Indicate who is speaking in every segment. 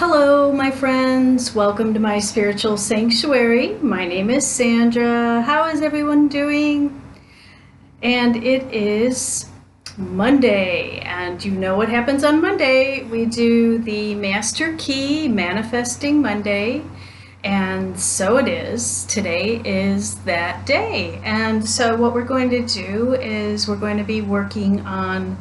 Speaker 1: Hello, my friends. Welcome to my spiritual sanctuary. My name is Sandra. How is everyone doing? And it is Monday, and you know what happens on Monday. We do the Master Key Manifesting Monday, and so it is. Today is that day. And so what we're going to do is we're going to be working on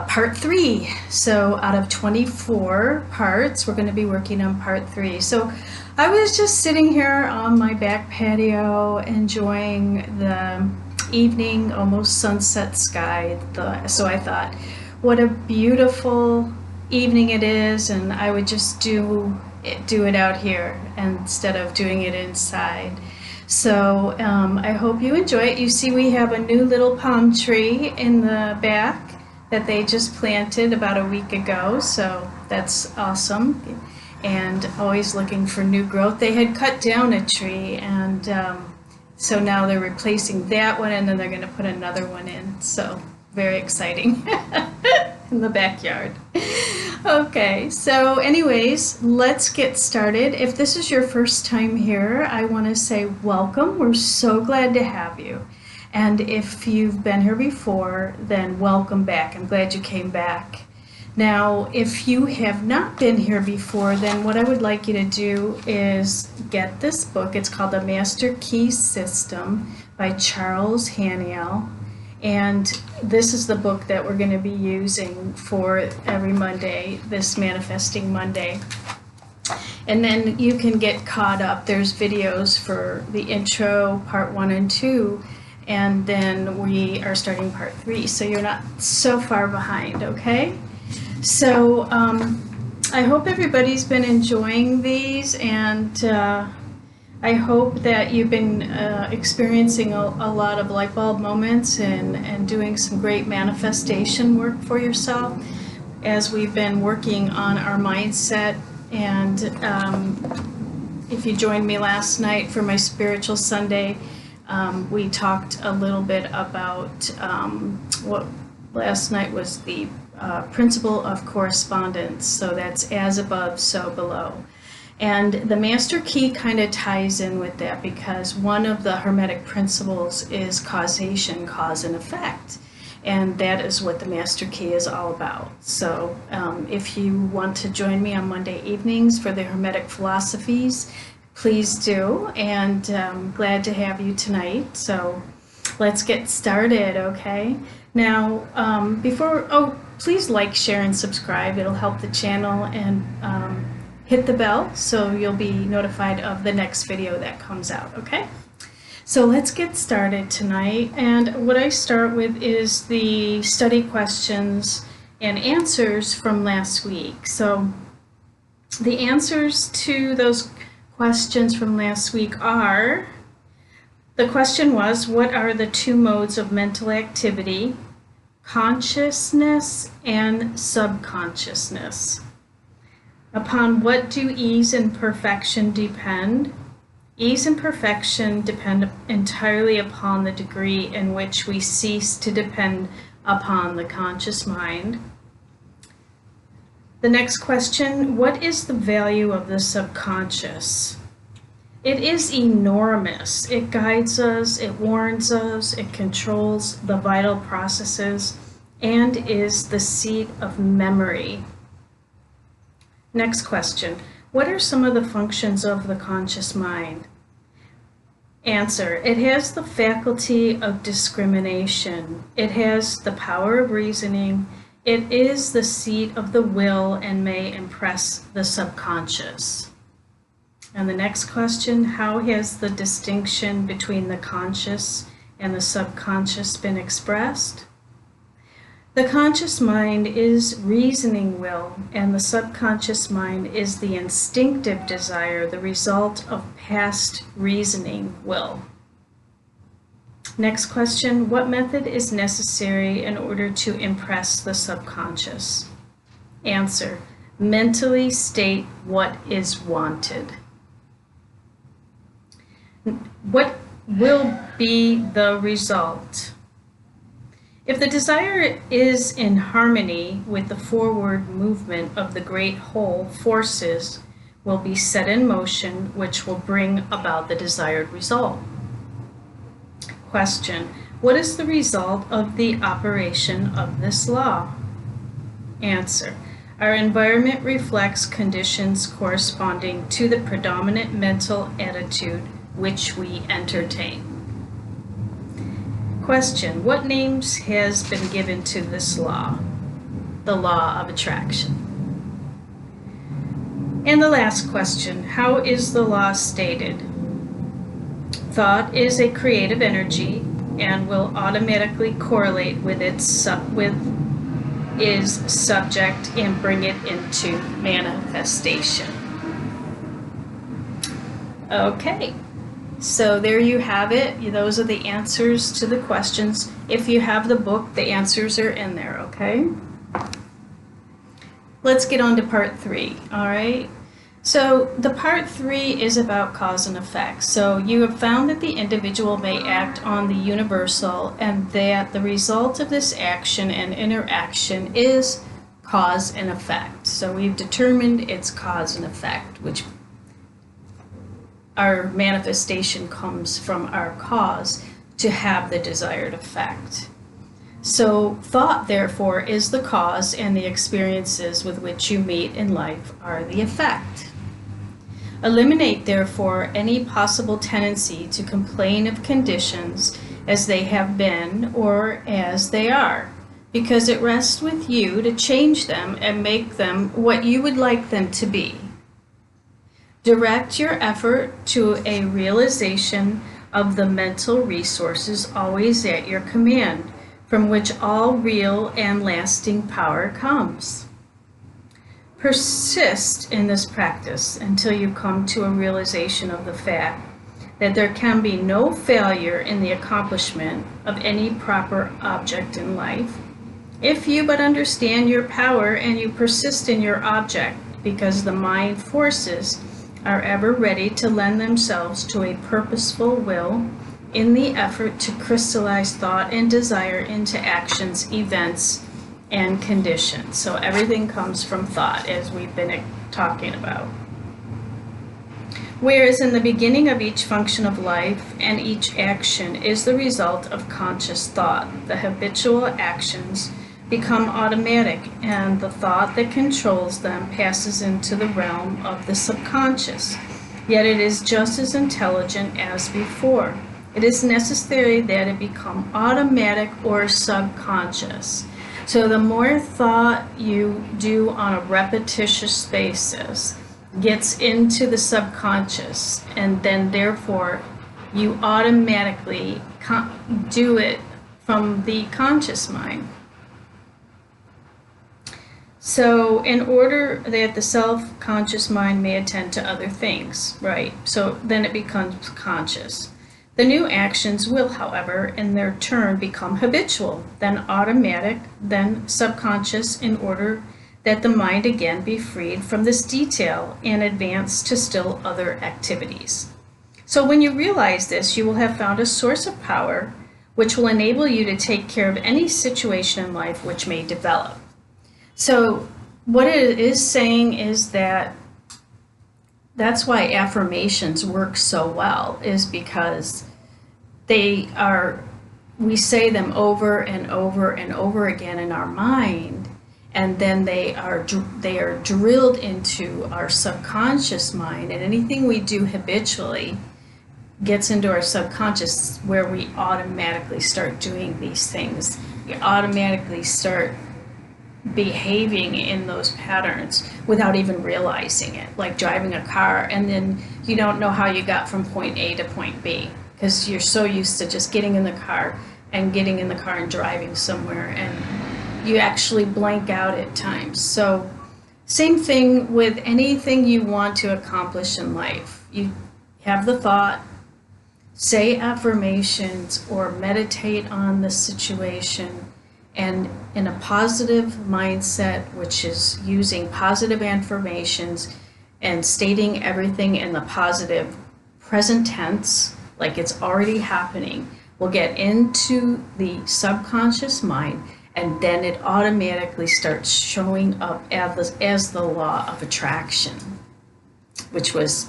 Speaker 1: part 3. So out of 24 parts, we're going to be working on part 3. So I was just sitting here on my back patio enjoying the evening, almost sunset sky. So I thought, what a beautiful evening it is, and I would just do it out here instead of doing it inside. So I hope you enjoy it. You see we have a new little palm tree in the back that they just planted about a week ago, so that's awesome. And always looking for new growth. They had cut down a tree, and so now they're replacing that one, and then they're going to put another one in. So very exciting in the backyard. Okay, so anyways, let's get started. If this is your first time here, I want to say welcome. We're so glad to have you. And if you've been here before, then welcome back. I'm glad you came back. Now, if you have not been here before, then what I would like you to do is get this book. It's called The Master Key System by Charles Haniel. And this is the book that we're going to be using for every Monday, this Manifesting Monday. And then you can get caught up. There's videos for the intro, part 1 and 2. And then we are starting part 3, so you're not so far behind, okay? So I hope everybody's been enjoying these, and I hope that you've been experiencing a lot of light bulb moments and doing some great manifestation work for yourself as we've been working on our mindset. And if you joined me last night for my Spiritual Sunday, we talked a little bit about what last night was the principle of correspondence. So that's as above, so below. And the Master Key kind of ties in with that, because one of the Hermetic principles is causation, cause and effect. And that is what the Master Key is all about. So if you want to join me on Monday evenings for the Hermetic philosophies, please do, and glad to have you tonight. So let's get started, okay? Now, please like, share, and subscribe. It'll help the channel, and hit the bell so you'll be notified of the next video that comes out, okay? So let's get started tonight. And what I start with is the study questions and answers from last week. So the answers to those questions from last week are, the question was, what are the 2 modes of mental activity? Consciousness and subconsciousness. Upon what do ease and perfection depend? Ease and perfection depend entirely upon the degree in which we cease to depend upon the conscious mind. The next question, what is the value of the subconscious? It is enormous. It guides us, it warns us, it controls the vital processes, and is the seat of memory. Next question, what are some of the functions of the conscious mind? Answer, it has the faculty of discrimination. It has the power of reasoning. It is the seat of the will and may impress the subconscious. And the next question, how has the distinction between the conscious and the subconscious been expressed? The conscious mind is reasoning will, and the subconscious mind is the instinctive desire, the result of past reasoning will. Next question, what method is necessary in order to impress the subconscious? Answer, mentally state what is wanted. What will be the result? If the desire is in harmony with the forward movement of the great whole, forces will be set in motion which will bring about the desired result. Question: what is the result of the operation of this law? Answer: our environment reflects conditions corresponding to the predominant mental attitude which we entertain. Question: what names has been given to this law? The law of attraction. And the last question: how is the law stated? Thought is a creative energy and will automatically correlate with its subject and bring it into manifestation. Okay, so there you have it. Those are the answers to the questions. If you have the book, the answers are in there, okay? Let's get on to part 3, all right? So the part 3 is about cause and effect. So you have found that the individual may act on the universal and that the result of this action and interaction is cause and effect. So we've determined it's cause and effect, which our manifestation comes from our cause to have the desired effect. So thought, therefore, is the cause and the experiences with which you meet in life are the effect. Eliminate, therefore, any possible tendency to complain of conditions as they have been or as they are, because it rests with you to change them and make them what you would like them to be. Direct your effort to a realization of the mental resources always at your command, from which all real and lasting power comes. Persist in this practice until you come to a realization of the fact that there can be no failure in the accomplishment of any proper object in life, if you but understand your power and you persist in your object, because the mind forces are ever ready to lend themselves to a purposeful will in the effort to crystallize thought and desire into actions, events, and conditions. So everything comes from thought, as we've been talking about. Whereas in the beginning of each function of life and each action is the result of conscious thought, the habitual actions become automatic, and the thought that controls them passes into the realm of the subconscious. Yet it is just as intelligent as before. It is necessary that it become automatic or subconscious. So the more thought you do on a repetitious basis gets into the subconscious, and then therefore you automatically do it from the conscious mind. So in order that the self-conscious mind may attend to other things, right? So then it becomes conscious. The new actions will, however, in their turn become habitual, then automatic, then subconscious, in order that the mind again be freed from this detail and advance to still other activities. So when you realize this, you will have found a source of power which will enable you to take care of any situation in life which may develop. So what it is saying is that that's why affirmations work so well, is because we say them over and over and over again in our mind, and then they are drilled into our subconscious mind, and anything we do habitually gets into our subconscious, where we automatically start doing these things. We automatically start behaving in those patterns without even realizing it, like driving a car and then you don't know how you got from point A to point B, because you're so used to just getting in the car and driving somewhere, and you actually blank out at times. So same thing with anything you want to accomplish in life. You have the thought, say affirmations or meditate on the situation, and in a positive mindset, which is using positive affirmations and stating everything in the positive present tense, like it's already happening, will get into the subconscious mind, and then it automatically starts showing up as the law of attraction, which was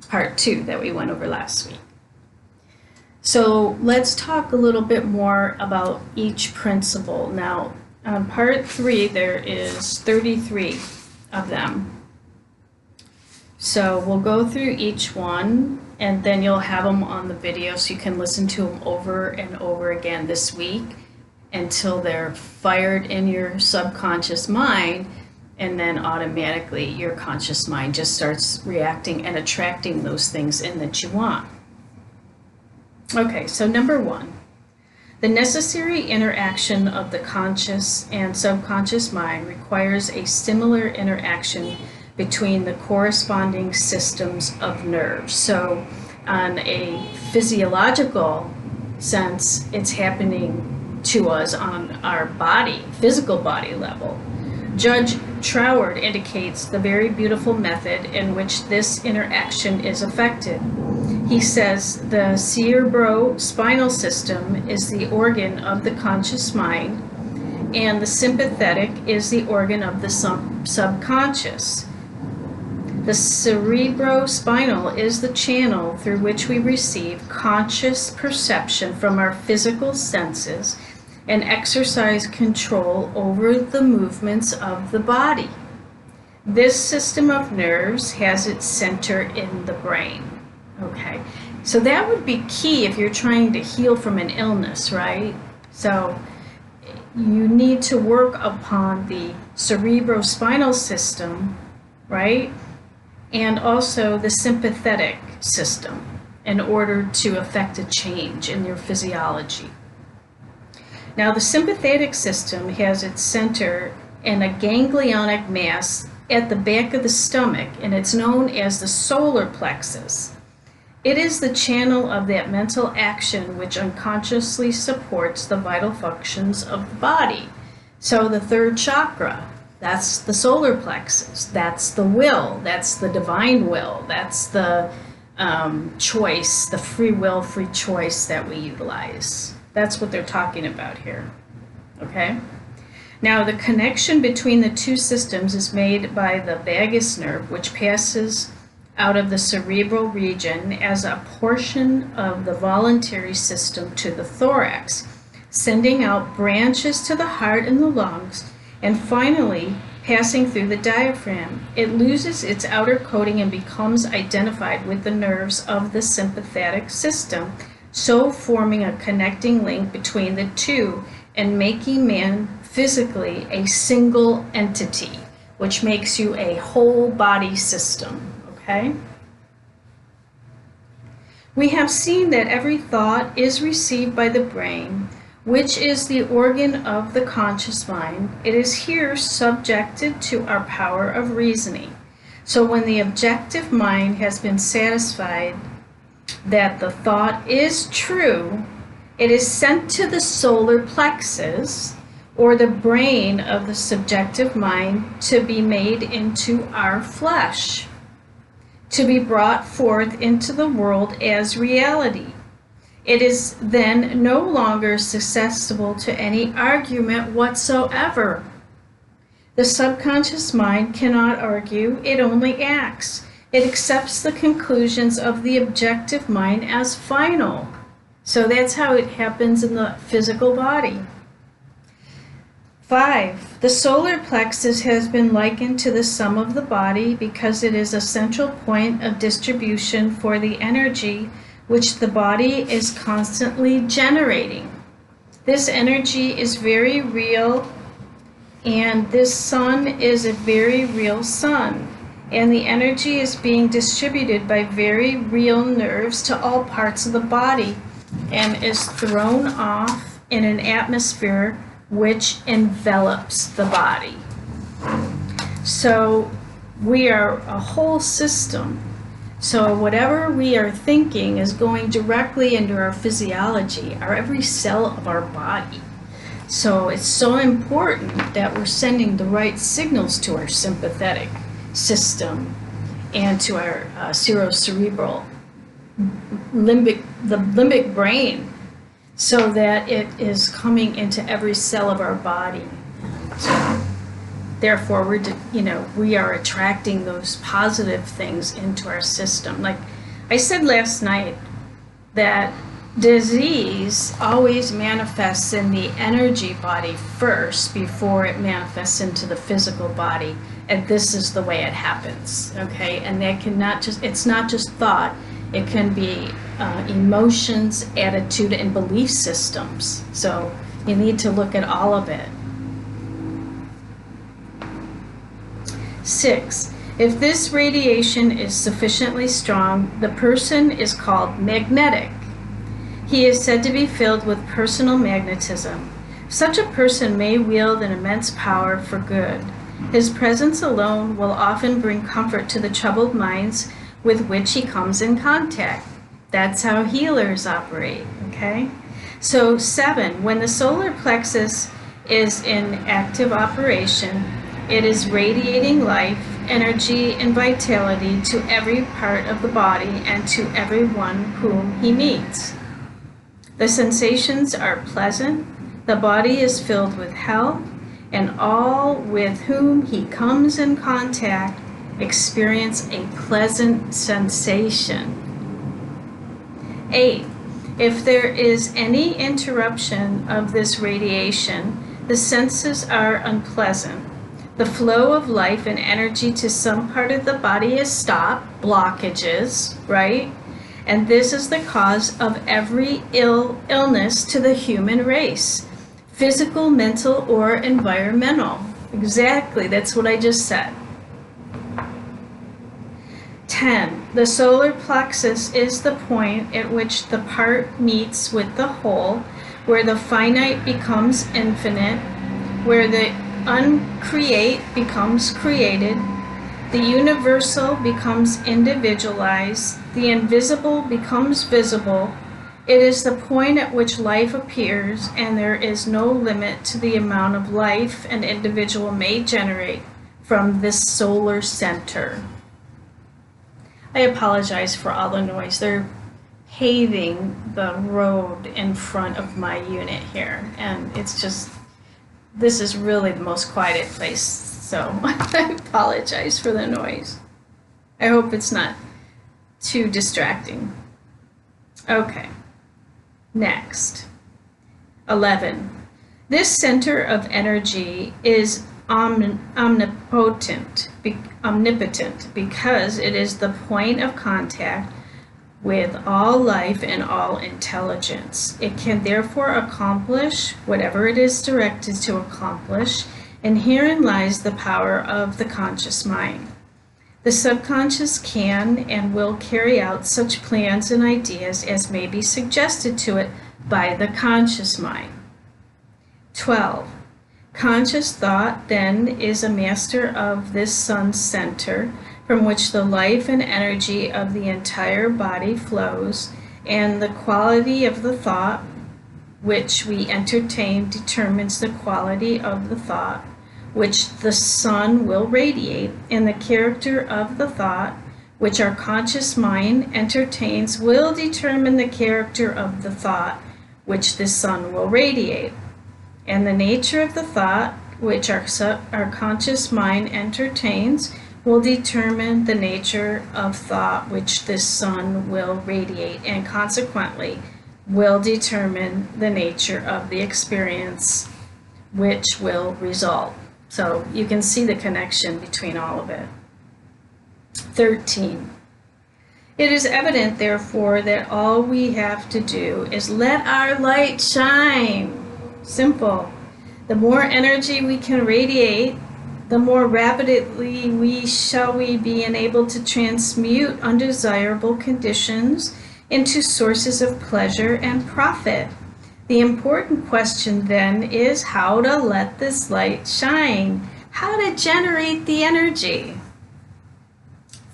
Speaker 1: part 2 that we went over last week. So let's talk a little bit more about each principle. Now, on part 3, there is 33 of them. So we'll go through each one, and then you'll have them on the video so you can listen to them over and over again this week until they're fired in your subconscious mind, and then automatically your conscious mind just starts reacting and attracting those things in that you want. Okay, so number 1, the necessary interaction of the conscious and subconscious mind requires a similar interaction between the corresponding systems of nerves. So on a physiological sense, it's happening to us on our body, physical body level. Judge Troward indicates the very beautiful method in which this interaction is effected. He says the cerebrospinal system is the organ of the conscious mind, and the sympathetic is the organ of the subconscious. The cerebrospinal is the channel through which we receive conscious perception from our physical senses and exercise control over the movements of the body. This system of nerves has its center in the brain. Okay, so that would be key if you're trying to heal from an illness, right? So you need to work upon the cerebrospinal system, right? And also the sympathetic system in order to affect a change in your physiology. Now, the sympathetic system has its center in a ganglionic mass at the back of the stomach, and it's known as the solar plexus. It is the channel of that mental action which unconsciously supports the vital functions of the body. So the third chakra, that's the solar plexus, that's the will, that's the divine will, that's the choice, the free will, free choice that we utilize. That's what they're talking about here, okay? Now, the connection between the two systems is made by the vagus nerve, which passes out of the cerebral region as a portion of the voluntary system to the thorax, sending out branches to the heart and the lungs, and finally passing through the diaphragm. It loses its outer coating and becomes identified with the nerves of the sympathetic system, so forming a connecting link between the two and making man physically a single entity, which makes you a whole body system, okay? We have seen that every thought is received by the brain, which is the organ of the conscious mind. It is here subjected to our power of reasoning. So when the objective mind has been satisfied that the thought is true, it is sent to the solar plexus, or the brain of the subjective mind, to be made into our flesh, to be brought forth into the world as reality. It is then no longer susceptible to any argument whatsoever. The subconscious mind cannot argue, it only acts. It accepts the conclusions of the objective mind as final. So that's how it happens in the physical body. 5. The solar plexus has been likened to the sum of the body because it is a central point of distribution for the energy which the body is constantly generating. This energy is very real, and this sun is a very real sun. And the energy is being distributed by very real nerves to all parts of the body and is thrown off in an atmosphere which envelops the body. So we are a whole system. So whatever we are thinking is going directly into our physiology, our every cell of our body. So it's so important that we're sending the right signals to our sympathetic system and to our cerebral limbic brain, so that it is coming into every cell of our body. So, therefore, we are attracting those positive things into our system. Like I said last night, that disease always manifests in the energy body first before it manifests into the physical body. And this is the way it happens, okay? And it's not just thought, it can be emotions, attitude, and belief systems. So you need to look at all of it. 6, if this radiation is sufficiently strong, the person is called magnetic. He is said to be filled with personal magnetism. Such a person may wield an immense power for good. His presence alone will often bring comfort to the troubled minds with which he comes in contact. That's how healers operate, okay? So 7, when the solar plexus is in active operation, it is radiating life, energy, and vitality to every part of the body and to everyone whom he meets. The sensations are pleasant, the body is filled with health, and all with whom he comes in contact experience a pleasant sensation. 8, if there is any interruption of this radiation, the senses are unpleasant. The flow of life and energy to some part of the body is stopped, blockages, right? And this is the cause of every illness to the human race, physical, mental, or environmental. Exactly, that's what I just said. 10, the solar plexus is the point at which the part meets with the whole, where the finite becomes infinite, where the uncreate becomes created, the universal becomes individualized, the invisible becomes visible. It is the point at which life appears, and there is no limit to the amount of life an individual may generate from this solar center. I apologize for all the noise. They're paving the road in front of my unit here, and this is really the most quiet place, so I apologize for the noise. I hope it's not too distracting. Okay, next. 11. This center of energy is omnipotent because it is the point of contact with all life and all intelligence. It can therefore accomplish whatever it is directed to accomplish, and herein lies the power of the conscious mind. The subconscious can and will carry out such plans and ideas as may be suggested to it by the conscious mind. 12. Conscious thought, then, is a master of this sun center, from which the life and energy of the entire body flows, and the quality of the thought which we entertain determines the quality of the thought which the sun will radiate, and the character of the thought which our conscious mind entertains will determine the character of the thought which the sun will radiate. And the nature of the thought which our conscious mind entertains will determine the nature of thought which this sun will radiate, and consequently will determine the nature of the experience which will result. So you can see the connection between all of it. 13. It is evident, therefore, that all we have to do is let our light shine. Simple. The more energy we can radiate, the more rapidly we be enabled to transmute undesirable conditions into sources of pleasure and profit. The important question then is how to let this light shine, how to generate the energy.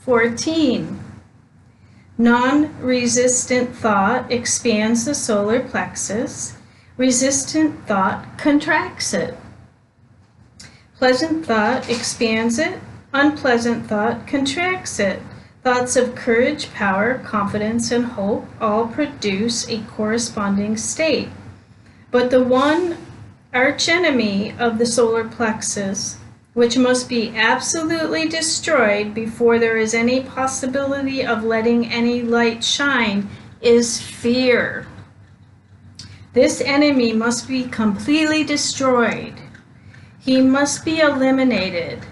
Speaker 1: 14. Non-resistant thought expands the solar plexus. Resistant thought contracts it. Pleasant thought expands it. Unpleasant thought contracts it. Thoughts of courage, power, confidence, and hope all produce a corresponding state. But the one archenemy of the solar plexus, which must be absolutely destroyed before there is any possibility of letting any light shine, is fear. This enemy must be completely destroyed. He must be eliminated.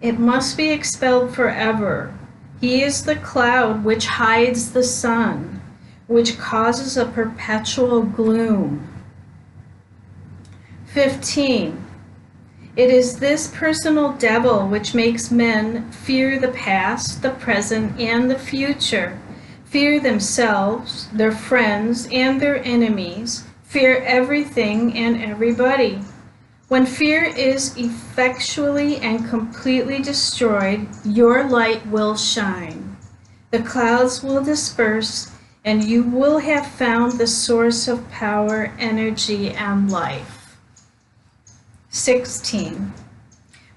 Speaker 1: It must be expelled forever. He is the cloud which hides the sun, which causes a perpetual gloom. 15. It is this personal devil which makes men fear the past, the present, and the future, fear themselves, their friends, and their enemies, fear everything and everybody. When fear is effectually and completely destroyed, your light will shine. The clouds will disperse, and you will have found the source of power, energy, and life. 16.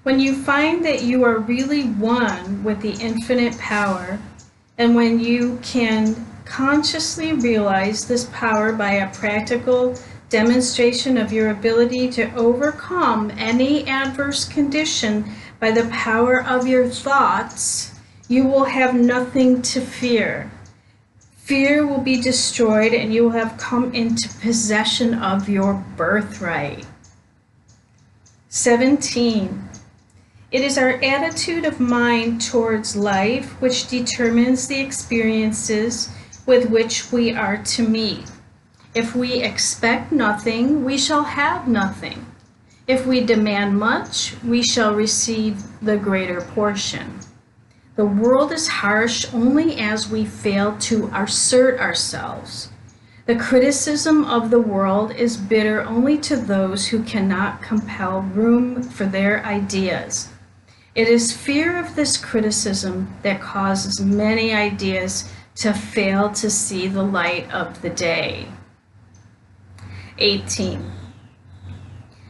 Speaker 1: When you find that you are really one with the infinite power, and when you can consciously realize this power by a practical demonstration of your ability to overcome any adverse condition by the power of your thoughts, you will have nothing to fear. Fear will be destroyed, and you will have come into possession of your birthright. 17. It is our attitude of mind towards life which determines the experiences with which we are to meet. If we expect nothing, we shall have nothing. If we demand much, we shall receive the greater portion. The world is harsh only as we fail to assert ourselves. The criticism of the world is bitter only to those who cannot compel room for their ideas. It is fear of this criticism that causes many ideas to fail to see the light of the day. 18.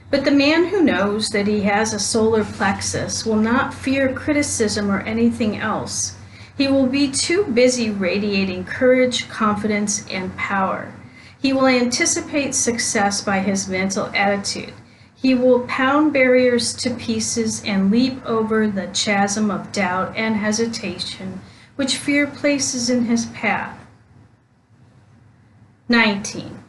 Speaker 1: But the man who knows that he has a solar plexus will not fear criticism or anything else. He will be too busy radiating courage, confidence, and power. He will anticipate success by his mental attitude. He will pound barriers to pieces and leap over the chasm of doubt and hesitation which fear places in his path. 19.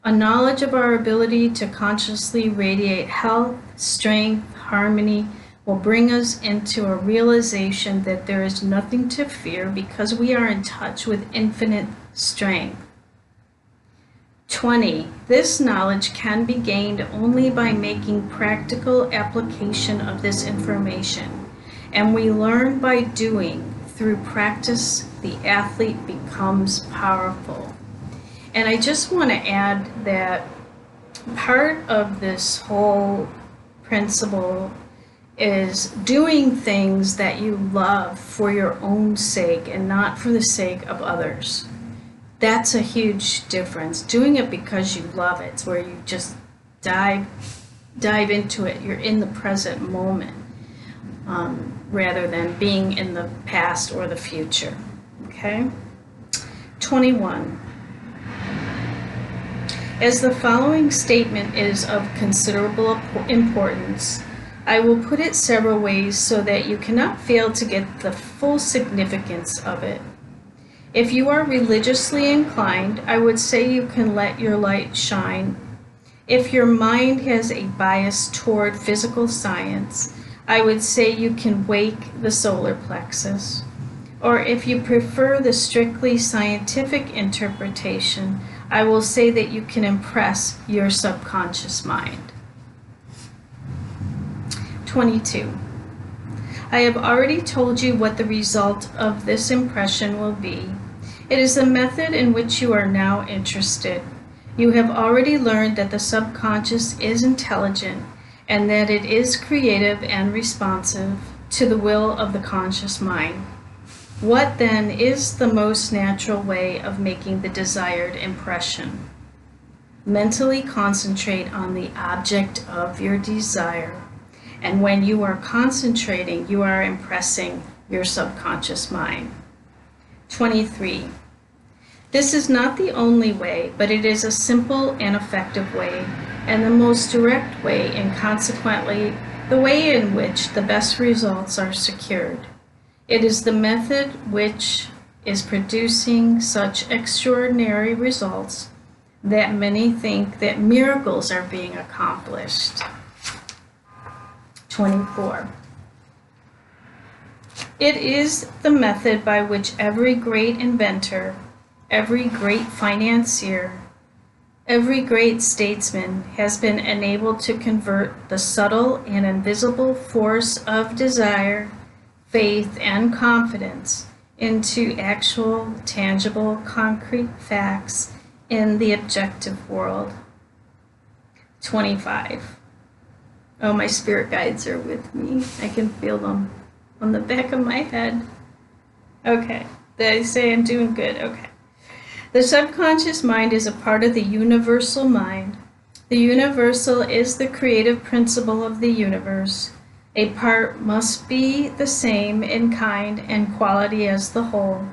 Speaker 1: A knowledge of our ability to consciously radiate health, strength, harmony will bring us into a realization that there is nothing to fear because we are in touch with infinite strength. 20. This knowledge can be gained only by making practical application of this information, and we learn by doing. Through practice, the athlete becomes powerful. And I just want to add that part of this whole principle is doing things that you love for your own sake and not for the sake of others. That's a huge difference. Doing it because you love it, where you just dive into it. You're in the present moment rather than being in the past or the future. Okay? 21. As the following statement is of considerable importance, I will put it several ways so that you cannot fail to get the full significance of it. If you are religiously inclined, I would say you can let your light shine. If your mind has a bias toward physical science, I would say you can wake the solar plexus. Or if you prefer the strictly scientific interpretation, I will say that you can impress your subconscious mind. 22. I have already told you what the result of this impression will be. It is the method in which you are now interested. You have already learned that the subconscious is intelligent and that it is creative and responsive to the will of the conscious mind. What then is the most natural way of making the desired impression? Mentally concentrate on the object of your desire, and when you are concentrating, you are impressing your subconscious mind. 23. This is not the only way, but it is a simple and effective way, and the most direct way, and consequently, the way in which the best results are secured. It is the method which is producing such extraordinary results that many think that miracles are being accomplished. 24. It is the method by which every great inventor, every great financier, every great statesman has been enabled to convert the subtle and invisible force of desire, faith, and confidence into actual, tangible, concrete facts in the objective world. 25. Oh, my spirit guides are with me. I can feel them on the back of my head. Okay, they say I'm doing good. Okay. The subconscious mind is a part of the universal mind. The universal is the creative principle of the universe. A part must be the same in kind and quality as the whole,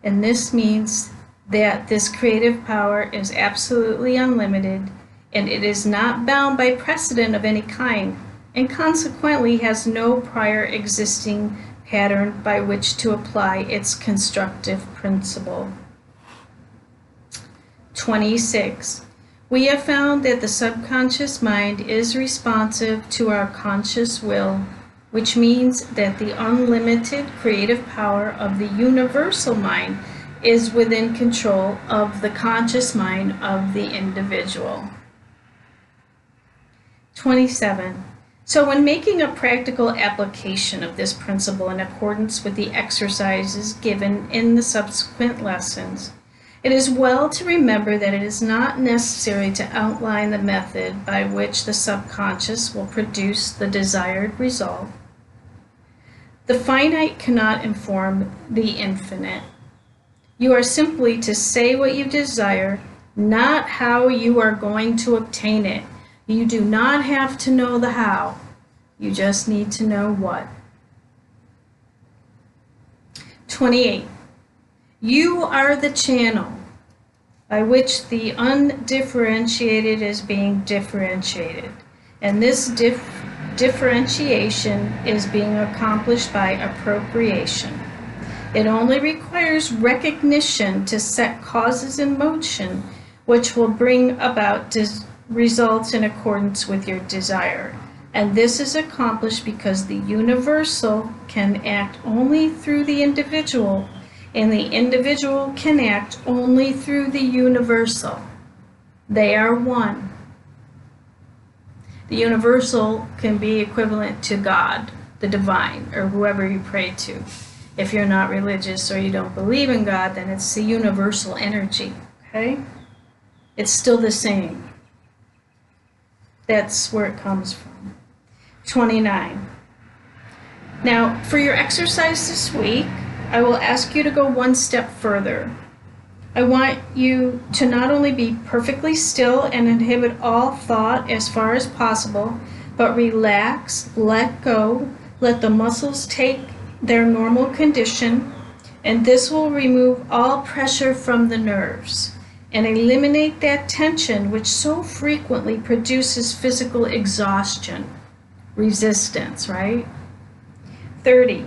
Speaker 1: and this means that this creative power is absolutely unlimited, and it is not bound by precedent of any kind, and consequently has no prior existing pattern by which to apply its constructive principle. 26. We have found that the subconscious mind is responsive to our conscious will, which means that the unlimited creative power of the universal mind is within control of the conscious mind of the individual. 27. So when making a practical application of this principle in accordance with the exercises given in the subsequent lessons, it is well to remember that it is not necessary to outline the method by which the subconscious will produce the desired result. The finite cannot inform the infinite. You are simply to say what you desire, not how you are going to obtain it. You do not have to know the how. You just need to know what. 28. You are the channel by which the undifferentiated is being differentiated, and this differentiation is being accomplished by appropriation. It only requires recognition to set causes in motion, which will bring about results in accordance with your desire. And this is accomplished because the universal can act only through the individual, and the individual can act only through the universal. They are one. The universal can be equivalent to God, the divine, or whoever you pray to. If you're not religious or you don't believe in God, then it's the universal energy, okay? It's still the same. That's where it comes from. 29. Now, for your exercise this week, I will ask you to go one step further. I want you to not only be perfectly still and inhibit all thought as far as possible, but relax, let go, let the muscles take their normal condition, and this will remove all pressure from the nerves and eliminate that tension which so frequently produces physical exhaustion, resistance, right? 30.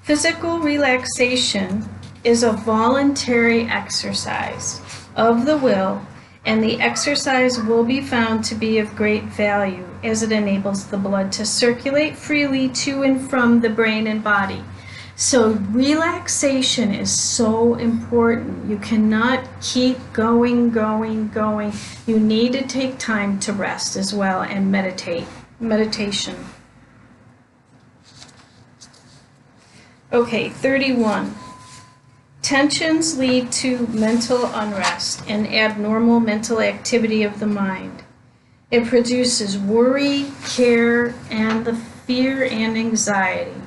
Speaker 1: Physical relaxation is a voluntary exercise of the will, and the exercise will be found to be of great value as it enables the blood to circulate freely to and from the brain and body. So relaxation is so important. You cannot keep going. You need to take time to rest as well and meditation. Okay, 31. Tensions lead to mental unrest and abnormal mental activity of the mind. It produces worry, care, and the fear and anxiety.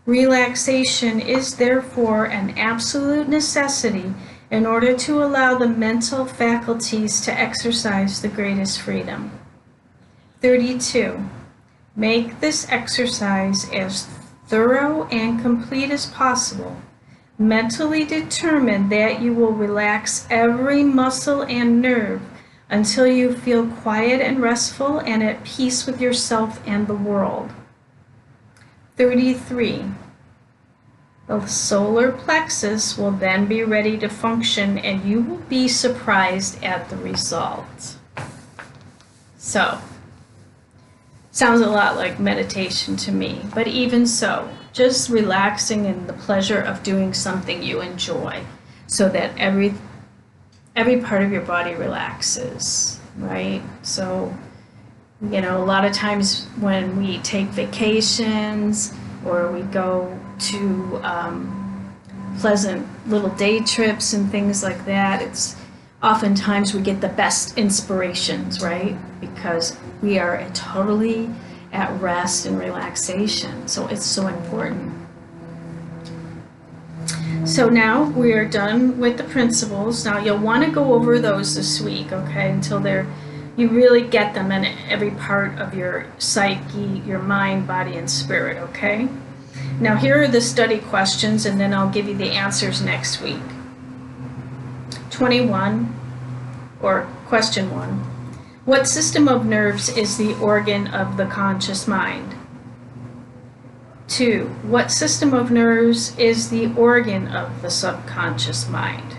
Speaker 1: Relaxation is therefore an absolute necessity in order to allow the mental faculties to exercise the greatest freedom. 32. Make this exercise as thorough and complete as possible, Mentally determine that you will relax every muscle and nerve until you feel quiet and restful and at peace with yourself and the world. 33. The solar plexus will then be ready to function and you will be surprised at the result. So, sounds a lot like meditation to me, but even so, just relaxing in the pleasure of doing something you enjoy so that every part of your body relaxes, right? So, you know, a lot of times when we take vacations or we go to pleasant little day trips and things like that, it's oftentimes we get the best inspirations, right? Because we are totally at rest and relaxation. So it's so important. So now we are done with the principles. Now you'll want to go over those this week, okay, until you really get them in every part of your psyche, your mind, body, and spirit, okay? Now here are the study questions, and then I'll give you the answers next week. 21, or question 1. What system of nerves is the organ of the conscious mind? 2. What system of nerves is the organ of the subconscious mind?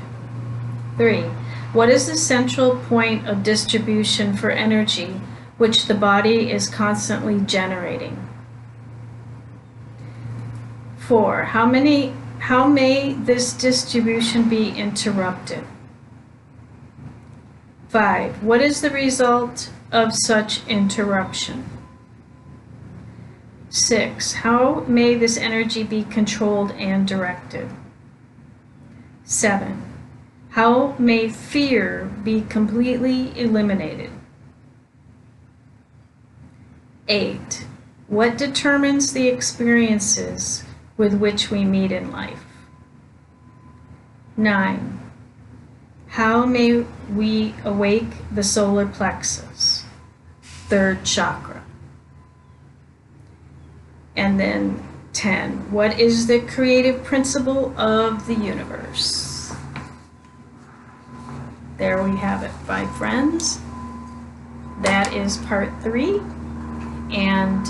Speaker 1: 3. What is the central point of distribution for energy which the body is constantly generating? 4. How may this distribution be interrupted? 5. What is the result of such interruption? 6. How may this energy be controlled and directed? 7. How may fear be completely eliminated? 8. What determines the experiences with which we meet in life? 9. How may we awake the solar plexus, third chakra? And then 10. What is the creative principle of the universe? There we have it, my friends. That is part 3. And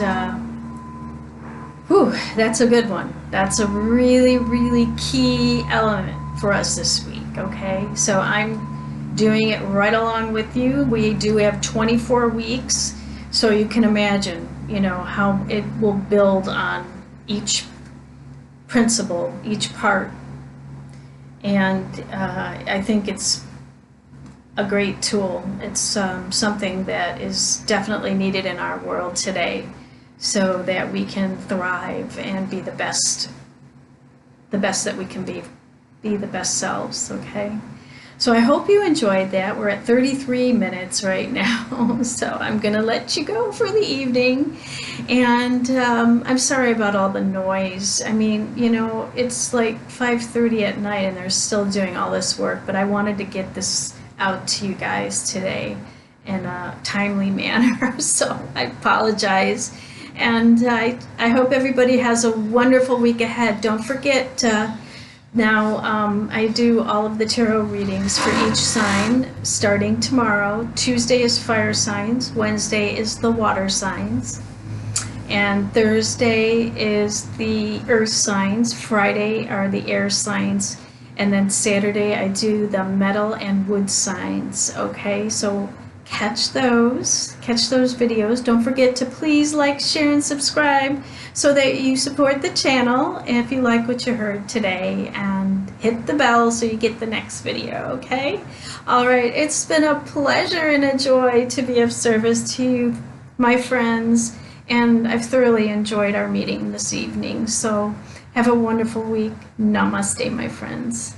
Speaker 1: that's a good one. That's a really, really key element for us this week, okay? So I'm doing it right along with you. We do have 24 weeks, so you can imagine, you know, how it will build on each principle, each part. And I think it's a great tool. It's something that is definitely needed in our world today so that we can thrive and be the best that we can be the best selves, okay? So I hope you enjoyed that. We're at 33 minutes right now, so I'm gonna let you go for the evening. And I'm sorry about all the noise. I mean, you know, it's like 5:30 at night and they're still doing all this work, but I wanted to get this out to you guys today in a timely manner, so I apologize. And I hope everybody has a wonderful week ahead. Don't forget, now I do all of the tarot readings for each sign starting tomorrow. Tuesday is fire signs, Wednesday is the water signs, and Thursday is the earth signs, Friday are the air signs, and then Saturday I do the metal and wood signs, okay? So catch those videos. Don't forget to please like, share, and subscribe so that you support the channel if you like what you heard today, and hit the bell so you get the next video, okay? All right, it's been a pleasure and a joy to be of service to you, my friends, and I've thoroughly enjoyed our meeting this evening. So have a wonderful week. Namaste, my friends.